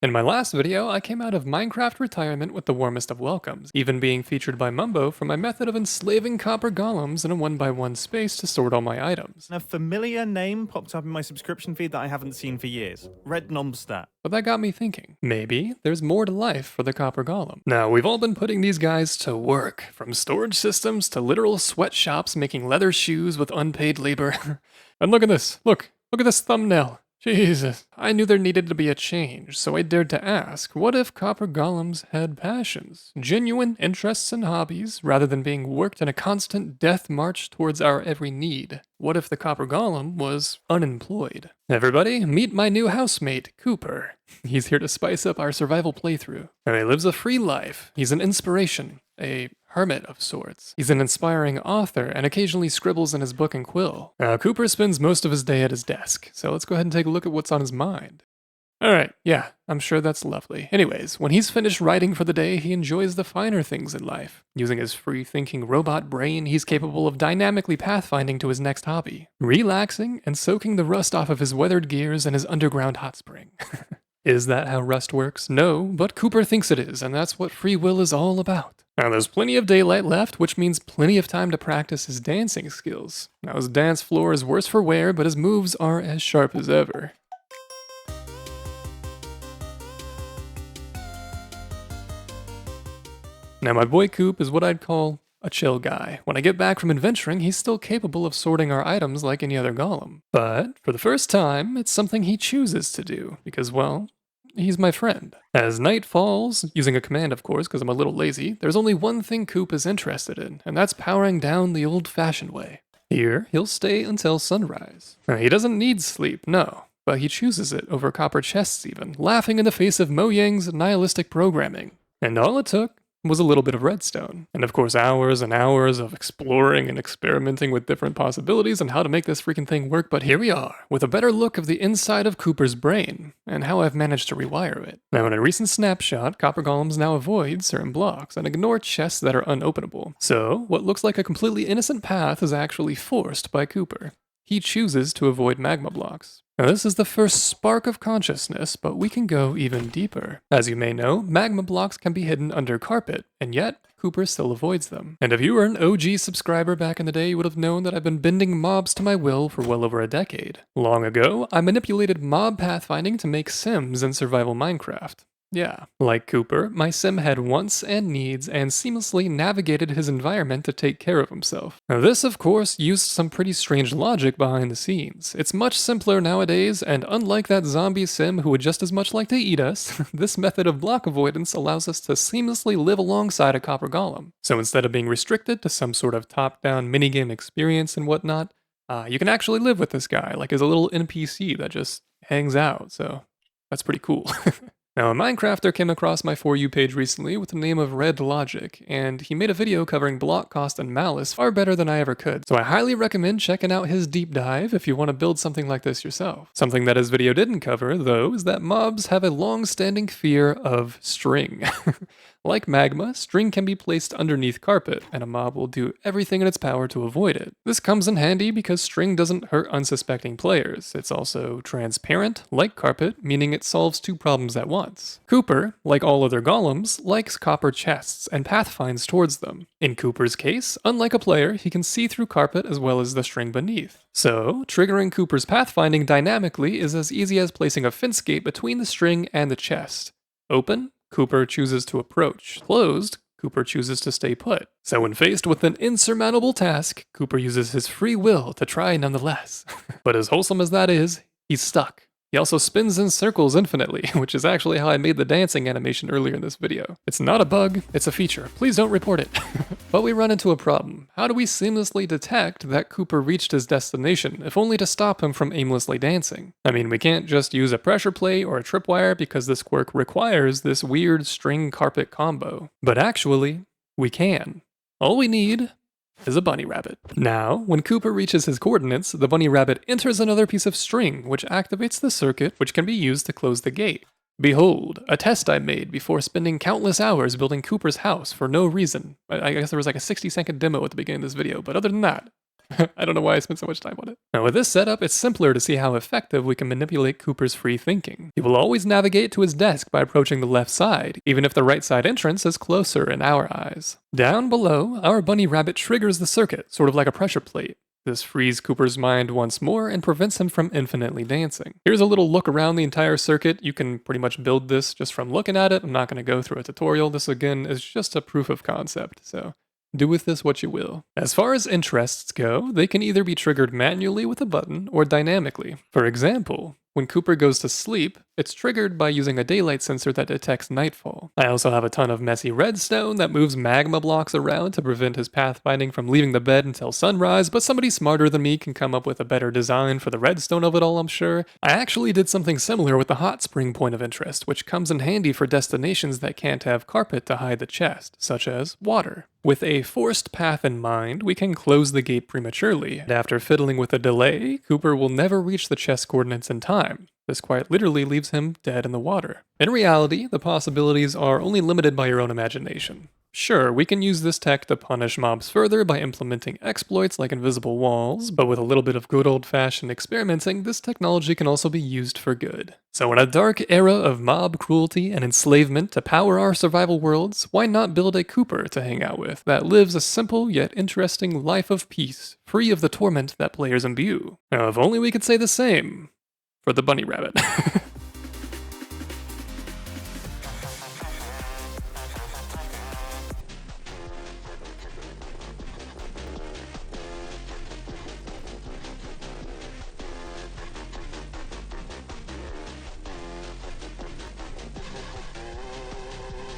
In my last video, I came out of Minecraft retirement with the warmest of welcomes, even being featured by Mumbo for my method of enslaving copper golems in a 1x1 space to sort all my items. A familiar name popped up in my subscription feed that I haven't seen for years. Red Nomster. But that got me thinking, maybe there's more to life for the copper golem. Now, we've all been putting these guys to work, from storage systems to literal sweatshops making leather shoes with unpaid labor. And look at this, look at this thumbnail. Jesus, I knew there needed to be a change, so I dared to ask, what if copper golems had passions, genuine interests and hobbies, rather than being worked in a constant death march towards our every need? What if the copper golem was unemployed? Everybody, meet my new housemate, Cooper. He's here to spice up our survival playthrough. And he lives a free life. He's an inspiration, a hermit of sorts. He's an inspiring author and occasionally scribbles in his book and quill. Cooper spends most of his day at his desk, so let's go ahead and take a look at what's on his mind. Alright, yeah, I'm sure that's lovely. Anyways, when he's finished writing for the day, he enjoys the finer things in life. Using his free-thinking robot brain, he's capable of dynamically pathfinding to his next hobby, relaxing and soaking the rust off of his weathered gears in his underground hot spring. Is that how rust works? No, but Cooper thinks it is, and that's what free will is all about. Now there's plenty of daylight left, which means plenty of time to practice his dancing skills. Now his dance floor is worse for wear, but his moves are as sharp as ever. Now my boy Coop is what I'd call a chill guy. When I get back from adventuring, he's still capable of sorting our items like any other golem. But for the first time, it's something he chooses to do, because, well, he's my friend. As night falls, using a command of course, because I'm a little lazy, there's only one thing Coop is interested in, and that's powering down the old-fashioned way. Here, he'll stay until sunrise. Now, he doesn't need sleep, no, but he chooses it over copper chests even, laughing in the face of Mojang's nihilistic programming. And all it took was a little bit of redstone. And of course hours and hours of exploring and experimenting with different possibilities and how to make this freaking thing work, but here we are, with a better look of the inside of Cooper's brain, and how I've managed to rewire it. Now in a recent snapshot, copper golems now avoid certain blocks and ignore chests that are unopenable. So, what looks like a completely innocent path is actually forced by Cooper. He chooses to avoid magma blocks. Now this is the first spark of consciousness, but we can go even deeper. As you may know, magma blocks can be hidden under carpet, and yet, Cooper still avoids them. And if you were an OG subscriber back in the day, you would have known that I've been bending mobs to my will for well over a decade. Long ago, I manipulated mob pathfinding to make sims in survival Minecraft. Yeah, like Cooper, my sim had wants and needs and seamlessly navigated his environment to take care of himself. Now this, of course, used some pretty strange logic behind the scenes. It's much simpler nowadays, and unlike that zombie sim who would just as much like to eat us, this method of block avoidance allows us to seamlessly live alongside a copper golem. So instead of being restricted to some sort of top-down minigame experience and whatnot, you can actually live with this guy, like as a little NPC that just hangs out, so that's pretty cool. Now, a Minecrafter came across my For You page recently with the name of Red Logic, and he made a video covering block cost and malus far better than I ever could, so I highly recommend checking out his deep dive if you want to build something like this yourself. Something that his video didn't cover, though, is that mobs have a long-standing fear of string. Like magma, string can be placed underneath carpet, and a mob will do everything in its power to avoid it. This comes in handy because string doesn't hurt unsuspecting players. It's also transparent, like carpet, meaning it solves two problems at once. Cooper, like all other golems, likes copper chests and pathfinds towards them. In Cooper's case, unlike a player, he can see through carpet as well as the string beneath. So, triggering Cooper's pathfinding dynamically is as easy as placing a fence gate between the string and the chest. Open, Cooper chooses to approach. Closed, Cooper chooses to stay put. So when faced with an insurmountable task, Cooper uses his free will to try nonetheless. But as wholesome as that is, he's stuck. He also spins in circles infinitely, which is actually how I made the dancing animation earlier in this video. It's not a bug, it's a feature. Please don't report it. But we run into a problem. How do we seamlessly detect that Cooper reached his destination, if only to stop him from aimlessly dancing? I mean, we can't just use a pressure plate or a tripwire because this quirk requires this weird string carpet combo. But actually, we can. All we need is a bunny rabbit. Now, when Cooper reaches his coordinates, the bunny rabbit enters another piece of string, which activates the circuit which can be used to close the gate. Behold, a test I made before spending countless hours building Cooper's house for no reason. I guess there was like a 60-second demo at the beginning of this video, but other than that, I don't know why I spent so much time on it. Now with this setup, it's simpler to see how effective we can manipulate Cooper's free thinking. He will always navigate to his desk by approaching the left side, even if the right side entrance is closer in our eyes. Down below, our bunny rabbit triggers the circuit, sort of like a pressure plate. This frees Cooper's mind once more and prevents him from infinitely dancing. Here's a little look around the entire circuit. You can pretty much build this just from looking at it. I'm not going to go through a tutorial. This again is just a proof of concept, so do with this what you will. As far as interests go, they can either be triggered manually with a button or dynamically. For example, when Cooper goes to sleep, it's triggered by using a daylight sensor that detects nightfall. I also have a ton of messy redstone that moves magma blocks around to prevent his pathfinding from leaving the bed until sunrise, but somebody smarter than me can come up with a better design for the redstone of it all, I'm sure. I actually did something similar with the hot spring point of interest, which comes in handy for destinations that can't have carpet to hide the chest, such as water. With a forced path in mind, we can close the gate prematurely, and after fiddling with a delay, Cooper will never reach the chest coordinates in time. This quite literally leaves him dead in the water. In reality, the possibilities are only limited by your own imagination. Sure, we can use this tech to punish mobs further by implementing exploits like invisible walls, but with a little bit of good old-fashioned experimenting, this technology can also be used for good. So in a dark era of mob cruelty and enslavement to power our survival worlds, why not build a Cooper to hang out with that lives a simple yet interesting life of peace, free of the torment that players imbue? Now, if only we could say the same for the bunny rabbit.